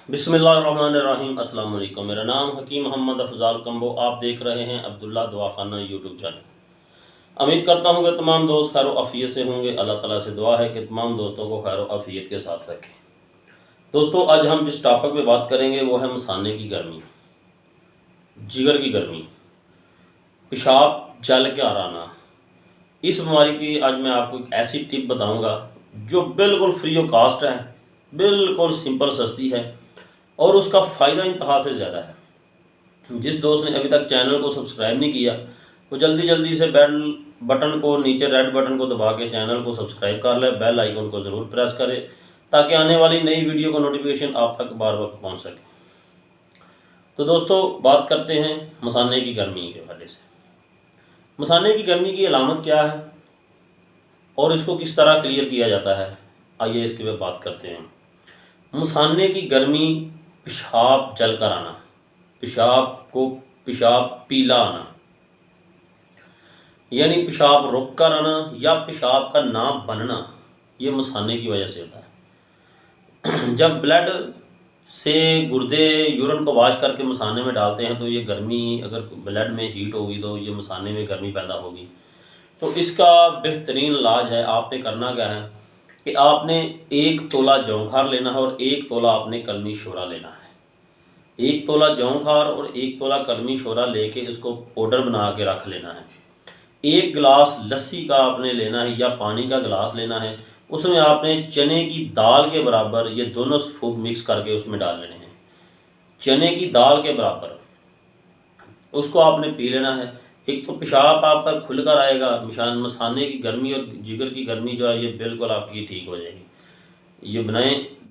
बिस्मिल्लाहिर्रहमानिर्रहीम। अस्सलाम वालेकुम। मेरा नाम हकीम मोहम्मद अफजाल कम्बो। आप देख रहे हैं अब्दुल्ला दवाखाना यूट्यूब चैनल। उम्मीद करता हूँ कि तमाम दोस्त खैर आफियत से होंगे। अल्लाह ताला से दुआ है कि तमाम दोस्तों को खैर आफियत के साथ रखें। दोस्तों, आज हम जिस टॉपिक पे बात करेंगे वो है मसाने की गर्मी, जिगर की गर्मी, पेशाब जल के आना। इस बीमारी की आज मैं आपको एक ऐसी टिप बताऊंगा जो बिल्कुल फ्री ऑफ कास्ट है, बिल्कुल सिंपल सस्ती है और उसका फ़ायदा इंतहा से ज़्यादा है। जिस दोस्त ने अभी तक चैनल को सब्सक्राइब नहीं किया वो जल्दी जल्दी से बेल बटन को, नीचे रेड बटन को दबा के चैनल को सब्सक्राइब कर ले, बेल आइकन को ज़रूर प्रेस करें ताकि आने वाली नई वीडियो का नोटिफिकेशन आप तक बार वक्त पहुँच सके। तो दोस्तों, बात करते हैं मसाने की गर्मी के हवाले से। मसाने की गर्मी की अलामत क्या है और इसको किस तरह क्लियर किया जाता है, आइए इसके पे बात करते हैं। मसाने की गर्मी, पेशाब जल कर आना, पेशाब पीला आना, यानी पेशाब रुक कर आना या पेशाब का ना बनना, ये मसाने की वजह से होता है। जब ब्लड से गुर्दे यूरिन को वाश करके मसाने में डालते हैं तो ये गर्मी, अगर ब्लड में हीट होगी तो ये मसाने में गर्मी पैदा होगी। तो इसका बेहतरीन इलाज है, आपने करना क्या है कि आपने 1 तोला जौंखार लेना है और 1 तोला आपने कलमी शोरा लेना है। 1 तोला जौंखार और 1 तोला कलमी शोरा लेके इसको पाउडर बना के रख लेना है। 1 गिलास लस्सी का आपने लेना है या पानी का गिलास लेना है। उसमें आपने चने की दाल के बराबर ये दोनों फूड मिक्स करके उसमें डाल लेने हैं। चने की दाल के बराबर उसको आपने पी लेना है। एक तो पेशाब आपका खुलकर आएगा, मसाने की गर्मी और जिगर की गर्मी जो है ये बिल्कुल आपकी ठीक हो जाएगी। ये बनाएं,